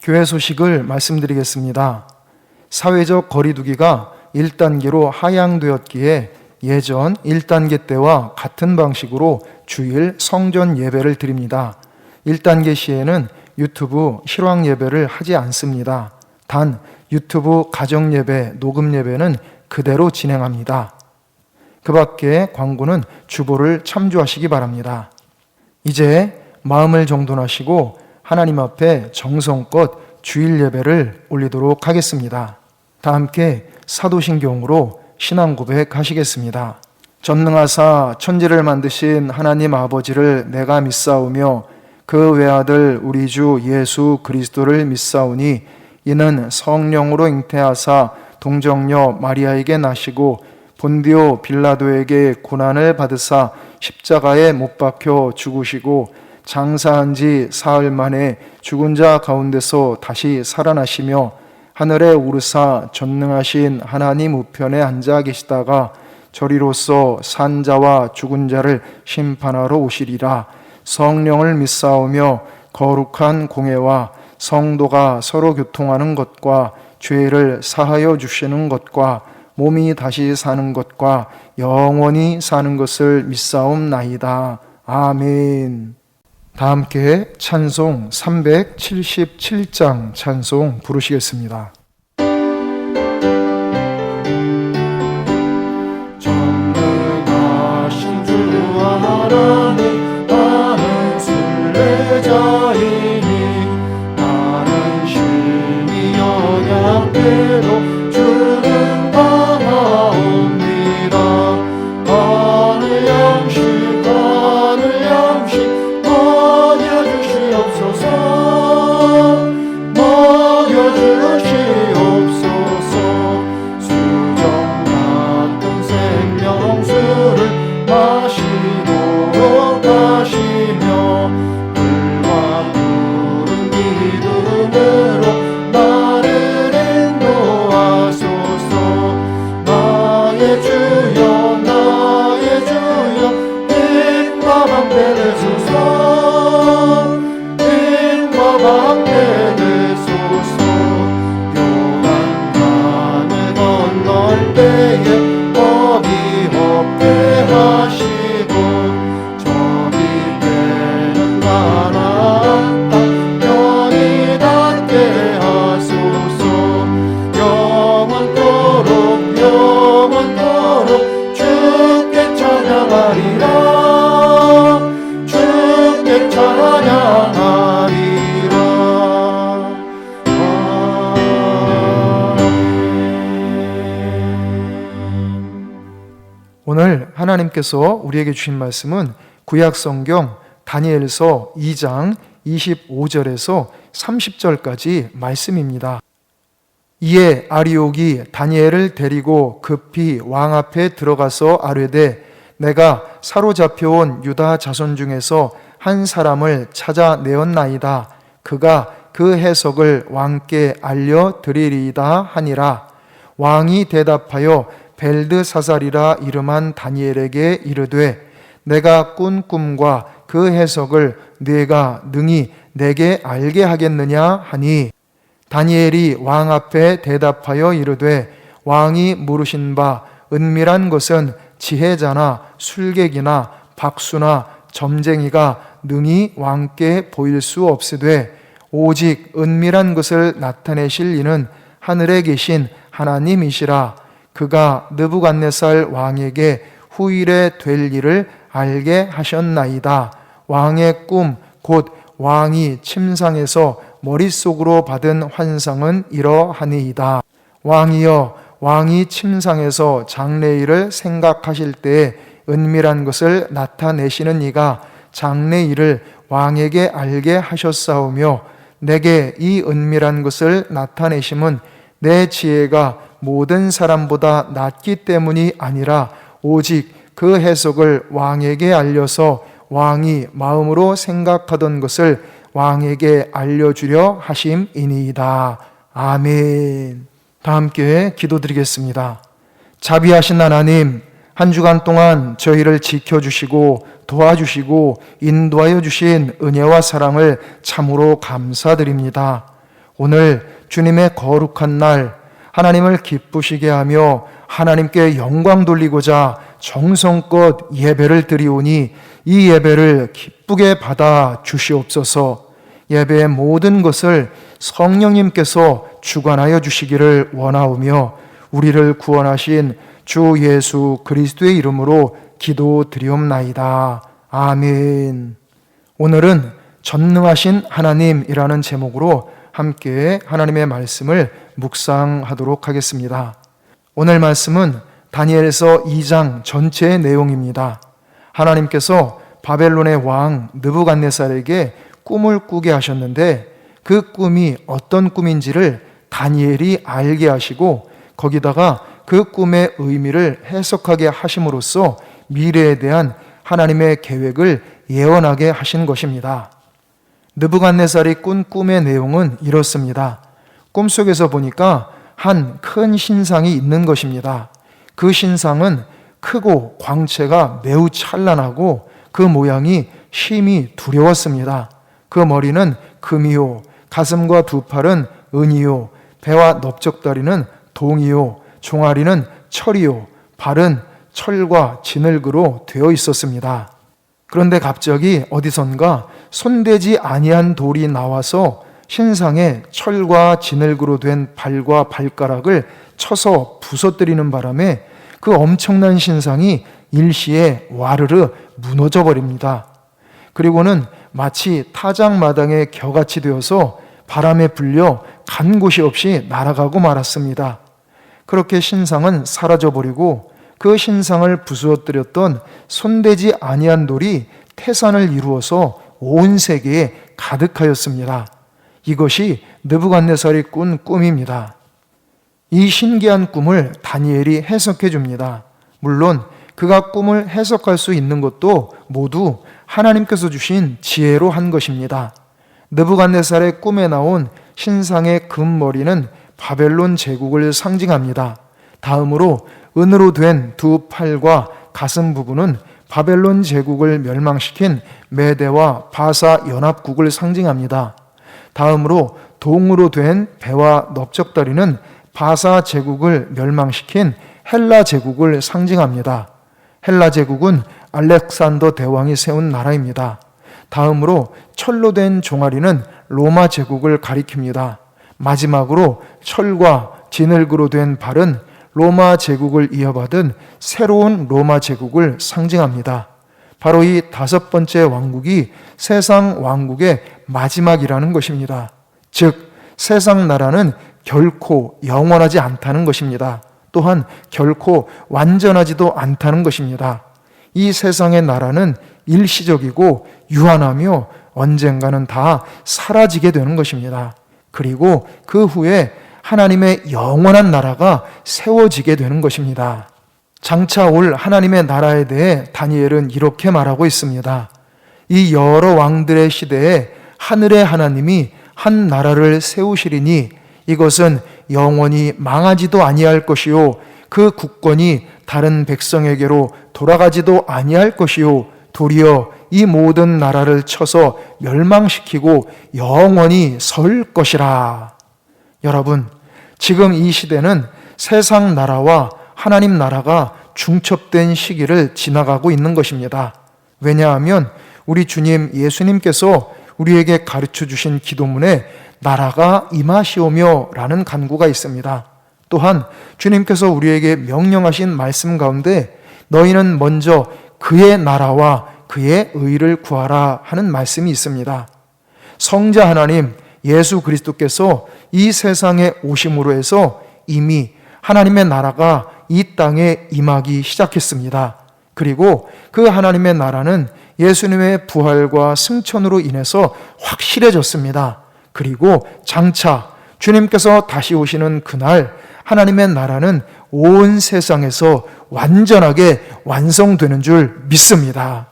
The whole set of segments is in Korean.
교회 소식을 말씀드리겠습니다. 사회적 거리두기가 1단계로 하향되었기에 예전 1단계 때와 같은 방식으로 주일 성전 예배를 드립니다. 1단계 시에는 유튜브 실황 예배를 하지 않습니다. 단 유튜브 가정 예배, 녹음 예배는 그대로 진행합니다. 그 밖에 광고는 주보를 참조하시기 바랍니다. 이제 마음을 정돈하시고 하나님 앞에 정성껏 주일 예배를 올리도록 하겠습니다. 다 함께 사도신경으로 신앙 고백하시겠습니다. 전능하사 천지를 만드신 하나님 아버지를 내가 믿사오며 그 외아들 우리 주 예수 그리스도를 믿사오니 이는 성령으로 잉태하사 동정녀 마리아에게 나시고 본디오 빌라도에게 고난을 받으사 십자가에 못 박혀 죽으시고 장사한 지 사흘 만에 죽은 자 가운데서 다시 살아나시며 하늘에 오르사 전능하신 하나님 우편에 앉아 계시다가 저리로서 산 자와 죽은 자를 심판하러 오시리라. 성령을 믿사오며 거룩한 공회와 성도가 서로 교통하는 것과 죄를 사하여 주시는 것과 몸이 다시 사는 것과 영원히 사는 것을 믿사옵나이다. 아멘. 다 함께 찬송 377장 찬송 부르시겠습니다. 전능하신 주 하나님, 나는 순례자이니 나는 심히 연약해도 주는 강하옵니다. 하늘 양식 먹여주시옵소서. 수정 같은 생명수를 마시도록 하시며 불과 푸른 기둥으로 나를 인도하소서. 나의 주여 힘과 방패 되소서. 방패 되소서. 요단강을 건널 때에 겁이 없게 하시고 저기 때는 가나안 땅 편히 닿게 하소서. 영원토록 주께 찬양하리라. 주께 찬양하리라. 오늘 하나님께서 우리에게 주신 말씀은 구약성경 다니엘서 2장 25절에서 30절까지 말씀입니다. 이에 아리옥이 다니엘을 데리고 급히 왕 앞에 들어가서 아뢰되 내가 사로잡혀온 유다 자손 중에서 한 사람을 찾아내었나이다. 그가 그 해석을 왕께 알려드리리이다 하니라. 왕이 대답하여 벨드사살이라 이름한 다니엘에게 이르되 내가 꾼 꿈과 그 해석을 네가 능히 내게 알게 하겠느냐 하니 다니엘이 왕 앞에 대답하여 이르되 왕이 물으신 바 은밀한 것은 지혜자나 술객이나 박수나 점쟁이가 능히 왕께 보일 수 없으되 오직 은밀한 것을 나타내실 이는 하늘에 계신 하나님이시라. 그가 느부갓네살 왕에게 후일에 될 일을 알게 하셨나이다. 왕의 꿈 곧 왕이 침상에서 머릿속으로 받은 환상은 이러하니이다. 왕이여, 왕이 침상에서 장래일을 생각하실 때에 은밀한 것을 나타내시는 이가 장래일을 왕에게 알게 하셨사오며 내게 이 은밀한 것을 나타내심은 내 지혜가 모든 사람보다 낫기 때문이 아니라 오직 그 해석을 왕에게 알려서 왕이 마음으로 생각하던 것을 왕에게 알려주려 하심이니이다. 아멘. 다 함께 기도드리겠습니다. 자비하신 하나님, 한 주간 동안 저희를 지켜주시고 도와주시고 인도하여 주신 은혜와 사랑을 참으로 감사드립니다. 오늘 주님의 거룩한 날 하나님을 기쁘시게 하며 하나님께 영광 돌리고자 정성껏 예배를 드리오니 이 예배를 기쁘게 받아 주시옵소서. 예배의 모든 것을 성령님께서 주관하여 주시기를 원하오며 우리를 구원하신 주 예수 그리스도의 이름으로 기도드리옵나이다. 아멘. 오늘은 전능하신 하나님이라는 제목으로 함께 하나님의 말씀을 묵상하도록 하겠습니다. 오늘 말씀은 다니엘서 2장 전체의 내용입니다. 하나님께서 바벨론의 왕 느부갓네살에게 꿈을 꾸게 하셨는데 그 꿈이 어떤 꿈인지를 다니엘이 알게 하시고 거기다가 그 꿈의 의미를 해석하게 하심으로써 미래에 대한 하나님의 계획을 예언하게 하신 것입니다. 느부갓네살이 꾼 꿈의 내용은 이렇습니다. 꿈속에서 보니까 한 큰 신상이 있는 것입니다. 그 신상은 크고 광채가 매우 찬란하고 그 모양이 심히 두려웠습니다. 그 머리는 금이요, 가슴과 두 팔은 은이요, 배와 넓적다리는 동이요, 종아리는 철이요, 발은 철과 진흙으로 되어 있었습니다. 그런데 갑자기 어디선가 손대지 아니한 돌이 나와서 신상의 철과 진흙으로 된 발과 발가락을 쳐서 부서뜨리는 바람에 그 엄청난 신상이 일시에 와르르 무너져 버립니다. 그리고는 마치 타작마당의 겨같이 되어서 바람에 불려 간 곳이 없이 날아가고 말았습니다. 그렇게 신상은 사라져버리고 그 신상을 부수어뜨렸던 손대지 아니한 돌이 태산을 이루어서 온 세계에 가득하였습니다. 이것이 느부갓네살이 꾼 꿈입니다. 이 신기한 꿈을 다니엘이 해석해 줍니다. 물론 그가 꿈을 해석할 수 있는 것도 모두 하나님께서 주신 지혜로 한 것입니다. 느부갓네살의 꿈에 나온 신상의 금머리는 바벨론 제국을 상징합니다. 다음으로 은으로 된 두 팔과 가슴 부분은 바벨론 제국을 멸망시킨 메대와 바사 연합국을 상징합니다. 다음으로 동으로 된 배와 넓적다리는 바사 제국을 멸망시킨 헬라 제국을 상징합니다. 헬라 제국은 알렉산더 대왕이 세운 나라입니다. 다음으로 철로 된 종아리는 로마 제국을 가리킵니다. 마지막으로 철과 진흙으로 된 발은 로마 제국을 이어받은 새로운 로마 제국을 상징합니다. 바로 이 다섯 번째 왕국이 세상 왕국의 마지막이라는 것입니다. 즉, 세상 나라는 결코 영원하지 않다는 것입니다. 또한 결코 완전하지도 않다는 것입니다. 이 세상의 나라는 일시적이고 유한하며 언젠가는 다 사라지게 되는 것입니다. 그리고 그 후에 하나님의 영원한 나라가 세워지게 되는 것입니다. 장차 올 하나님의 나라에 대해 다니엘은 이렇게 말하고 있습니다. 이 여러 왕들의 시대에 하늘의 하나님이 한 나라를 세우시리니 이것은 영원히 망하지도 아니할 것이요 그 국권이 다른 백성에게로 돌아가지도 아니할 것이요 도리어 이 모든 나라를 쳐서 멸망시키고 영원히 설 것이라. 여러분, 지금 이 시대는 세상 나라와 하나님 나라가 중첩된 시기를 지나가고 있는 것입니다. 왜냐하면 우리 주님 예수님께서 우리에게 가르쳐 주신 기도문에 나라가 임하시오며 라는 간구가 있습니다. 또한 주님께서 우리에게 명령하신 말씀 가운데 너희는 먼저 그의 나라와 그의 의를 구하라 하는 말씀이 있습니다. 성자 하나님 예수 그리스도께서 이 세상에 오심으로 해서 이미 하나님의 나라가 이 땅에 임하기 시작했습니다. 그리고 그 하나님의 나라는 예수님의 부활과 승천으로 인해서 확실해졌습니다. 그리고 장차 주님께서 다시 오시는 그날 하나님의 나라는 온 세상에서 완전하게 완성되는 줄 믿습니다.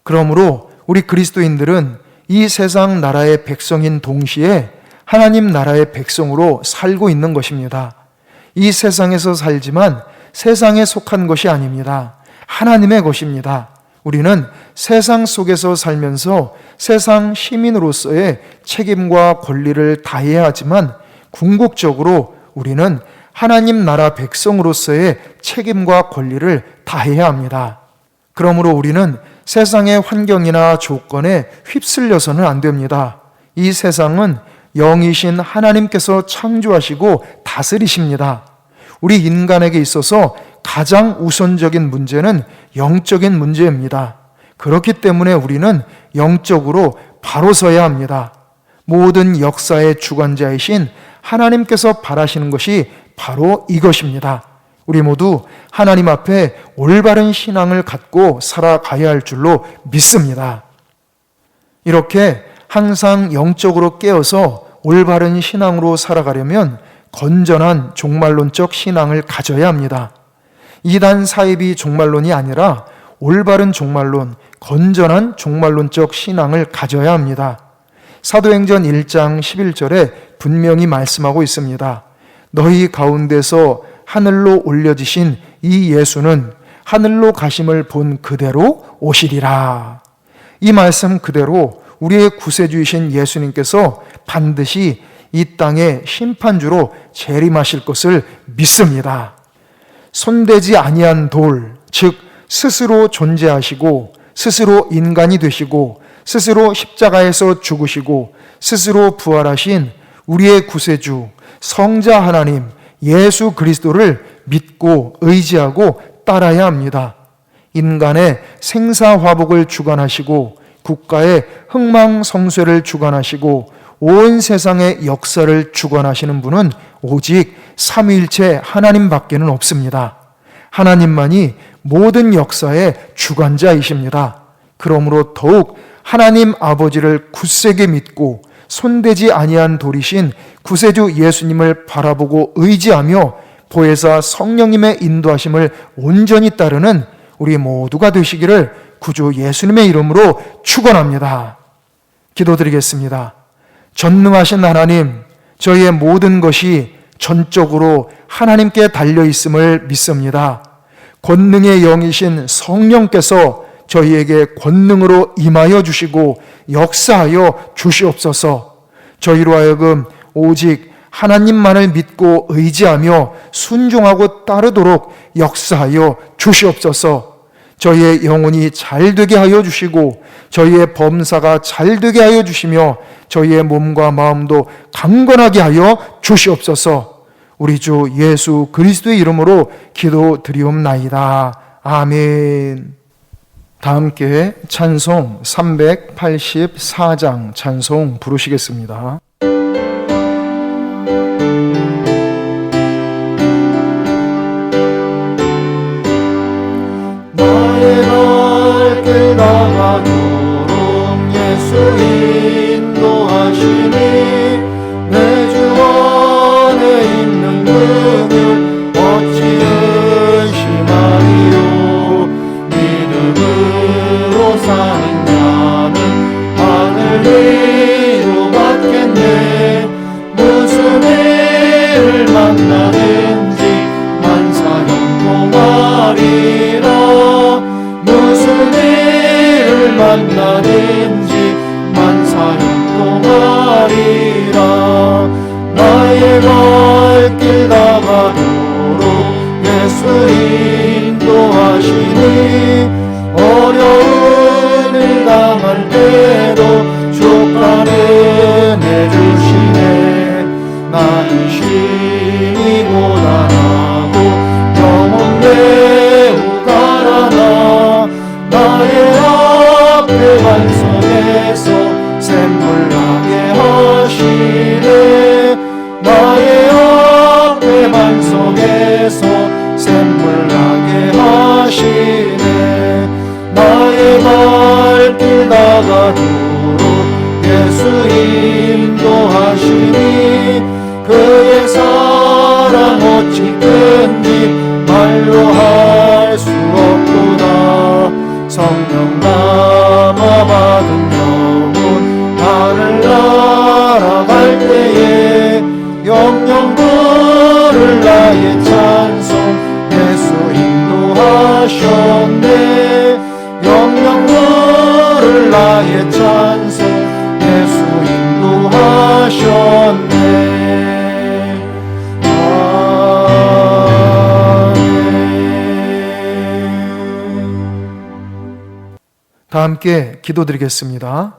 그러므로 우리 그리스도인들은 이 세상 나라의 백성인 동시에 하나님 나라의 백성으로 살고 있는 것입니다. 이 세상에서 살지만 세상에 속한 것이 아닙니다. 하나님의 것입니다. 우리는 세상 속에서 살면서 세상 시민으로서의 책임과 권리를 다해야 하지만 궁극적으로 우리는 하나님 나라 백성으로서의 책임과 권리를 다해야 합니다. 그러므로 우리는 세상의 환경이나 조건에 휩쓸려서는 안 됩니다. 이 세상은 영이신 하나님께서 창조하시고 다스리십니다. 우리 인간에게 있어서 가장 우선적인 문제는 영적인 문제입니다. 그렇기 때문에 우리는 영적으로 바로 서야 합니다. 모든 역사의 주관자이신 하나님께서 바라시는 것이 바로 이것입니다. 우리 모두 하나님 앞에 올바른 신앙을 갖고 살아가야 할 줄로 믿습니다. 이렇게 항상 영적으로 깨어서 올바른 신앙으로 살아가려면 건전한 종말론적 신앙을 가져야 합니다. 이단 사이비 종말론이 아니라 올바른 종말론, 건전한 종말론적 신앙을 가져야 합니다. 사도행전 1장 11절에 분명히 말씀하고 있습니다. 너희 가운데서 하늘로 올려지신 이 예수는 하늘로 가심을 본 그대로 오시리라. 이 말씀 그대로 우리의 구세주이신 예수님께서 반드시 이 땅의 심판주로 재림하실 것을 믿습니다. 손대지 아니한 돌, 즉 스스로 존재하시고 스스로 인간이 되시고 스스로 십자가에서 죽으시고 스스로 부활하신 우리의 구세주 성자 하나님 예수 그리스도를 믿고 의지하고 따라야 합니다. 인간의 생사화복을 주관하시고 국가의 흥망성쇠를 주관하시고 온 세상의 역사를 주관하시는 분은 오직 삼위일체 하나님밖에는 없습니다. 하나님만이 모든 역사의 주관자이십니다. 그러므로 더욱 하나님 아버지를 굳세게 믿고 손대지 아니한 돌이신 구세주 예수님을 바라보고 의지하며 보혜사 성령님의 인도하심을 온전히 따르는 우리 모두가 되시기를 구주 예수님의 이름으로 축원합니다. 기도드리겠습니다. 전능하신 하나님, 저희의 모든 것이 전적으로 하나님께 달려있음을 믿습니다. 권능의 영이신 성령께서 저희에게 권능으로 임하여 주시고 역사하여 주시옵소서. 저희로 하여금 오직 하나님만을 믿고 의지하며 순종하고 따르도록 역사하여 주시옵소서. 저희의 영혼이 잘되게 하여 주시고 저희의 범사가 잘되게 하여 주시며 저희의 몸과 마음도 강건하게 하여 주시옵소서. 우리 주 예수 그리스도의 이름으로 기도드리옵나이다. 아멘. 다 함께 찬송 384장 찬송 부르시겠습니다. 나의 발길 나가도록 예수 인도하시니 내 주 안에 있는 그를 어찌 의심하리요. 믿음으로 사는 자는 하늘 위로 받겠네. 무슨 일을 만나든지 만사형통하리라. 무슨 일을 만나든지 만사형통하리라. 나의 발길 나가도록 예수 인도하시니 어려움을 당할 때도 족한 은혜 주시네. 나는 심히 고단하고 영혼 매우 가라나 나의 앞에 반석에서 샘물 나게 하시네. 나의 앞에 반석에서 샘물 나게 하시네. 나의 발길 나가도록 예수 인도하시니 그의 사랑 어찌 큰지 말로 할 수 없도다. 성령 남아 받은 영혼 하늘 날아갈 때에 영영 부를 나의 찬송 예수 인도하셨네. 영영 부를 다 함께 기도드리겠습니다.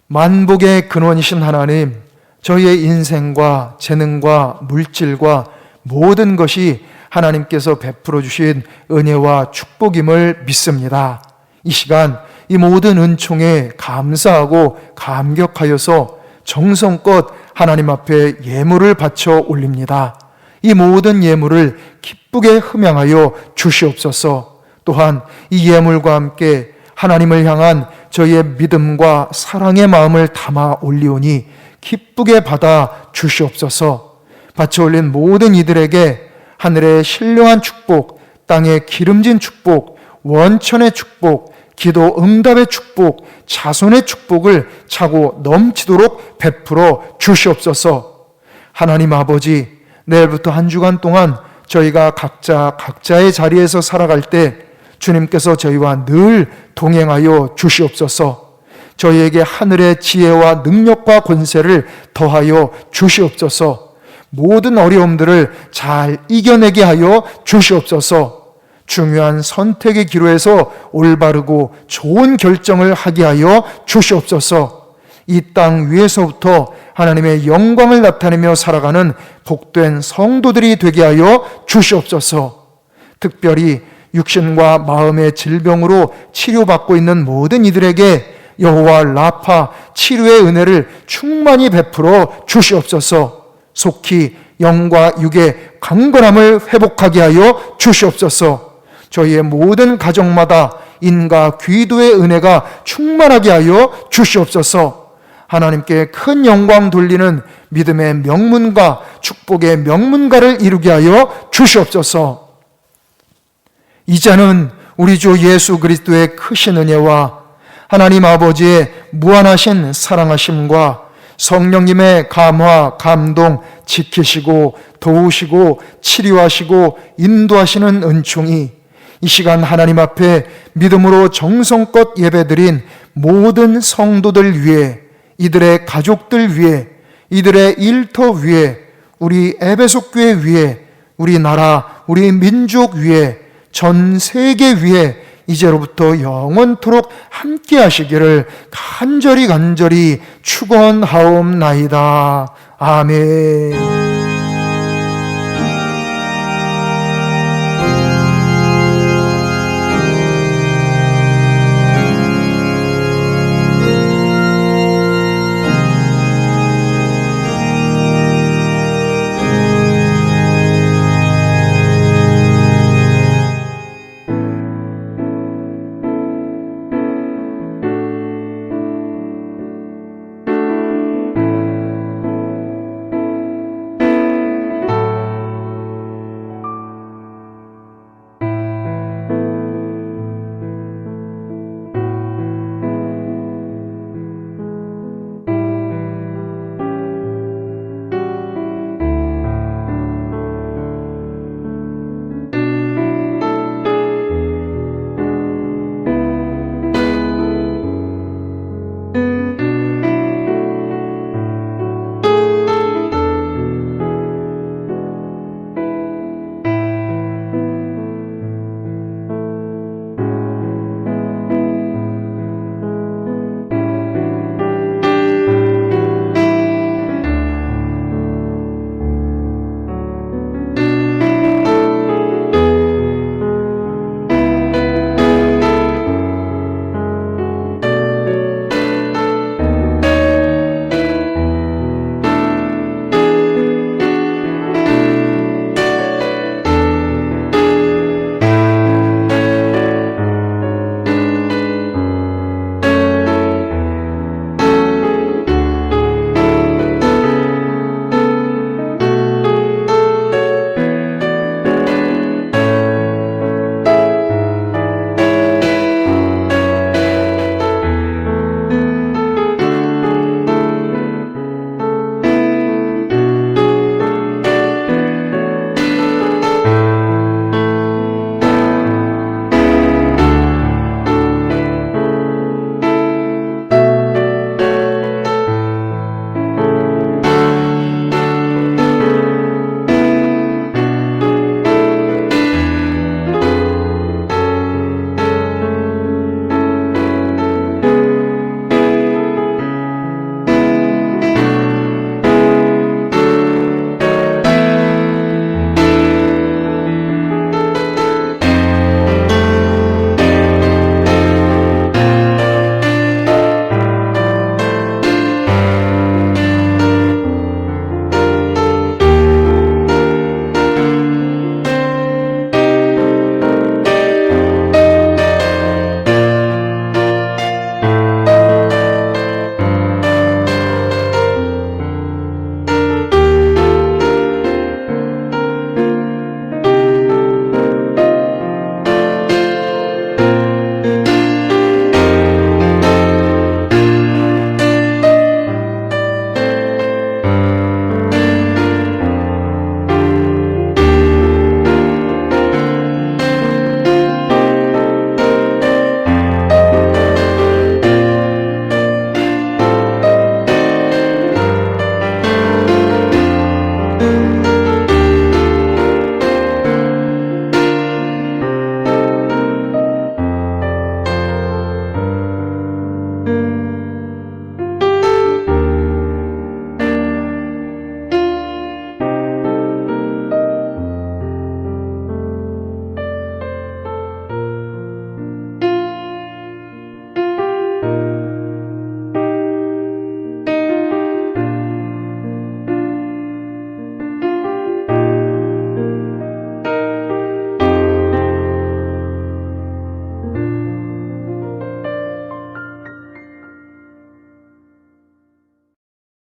만복의 근원이신 하나님, 저희의 인생과 재능과 물질과 모든 것이 하나님께서 베풀어 주신 은혜와 축복임을 믿습니다. 이 시간 이 모든 은총에 감사하고 감격하여서 정성껏 하나님 앞에 예물을 바쳐 올립니다. 이 모든 예물을 기쁘게 흠양하여 주시옵소서. 또한 이 예물과 함께 하나님을 향한 저희의 믿음과 사랑의 마음을 담아 올리오니 기쁘게 받아 주시옵소서. 바쳐 올린 모든 이들에게 하늘의 신령한 축복, 땅의 기름진 축복, 원천의 축복, 기도 응답의 축복, 자손의 축복을 차고 넘치도록 베풀어 주시옵소서. 하나님 아버지, 내일부터 한 주간 동안 저희가 각자의 자리에서 살아갈 때 주님께서 저희와 늘 동행하여 주시옵소서. 저희에게 하늘의 지혜와 능력과 권세를 더하여 주시옵소서. 모든 어려움들을 잘 이겨내게 하여 주시옵소서. 중요한 선택의 기로에서 올바르고 좋은 결정을 하게 하여 주시옵소서. 이 땅 위에서부터 하나님의 영광을 나타내며 살아가는 복된 성도들이 되게 하여 주시옵소서. 특별히 육신과 마음의 질병으로 치료받고 있는 모든 이들에게 여호와 라파 치료의 은혜를 충만히 베풀어 주시옵소서. 속히 영과 육의 강건함을 회복하게 하여 주시옵소서. 저희의 모든 가정마다 인과 귀도의 은혜가 충만하게 하여 주시옵소서. 하나님께 큰 영광 돌리는 믿음의 명문가, 축복의 명문가를 이루게 하여 주시옵소서. 이제는 우리 주 예수 그리스도의 크신 은혜와 하나님 아버지의 무한하신 사랑하심과 성령님의 감화, 감동, 지키시고 도우시고 치료하시고 인도하시는 은총이 이 시간 하나님 앞에 믿음으로 정성껏 예배드린 모든 성도들 위해, 이들의 가족들 위해, 이들의 일터 위해, 우리 에베소 교회 위해, 우리 나라, 우리 민족 위해, 전 세계 위해 이제로부터 영원토록 함께 하시기를 간절히 축원하옵나이다. 아멘.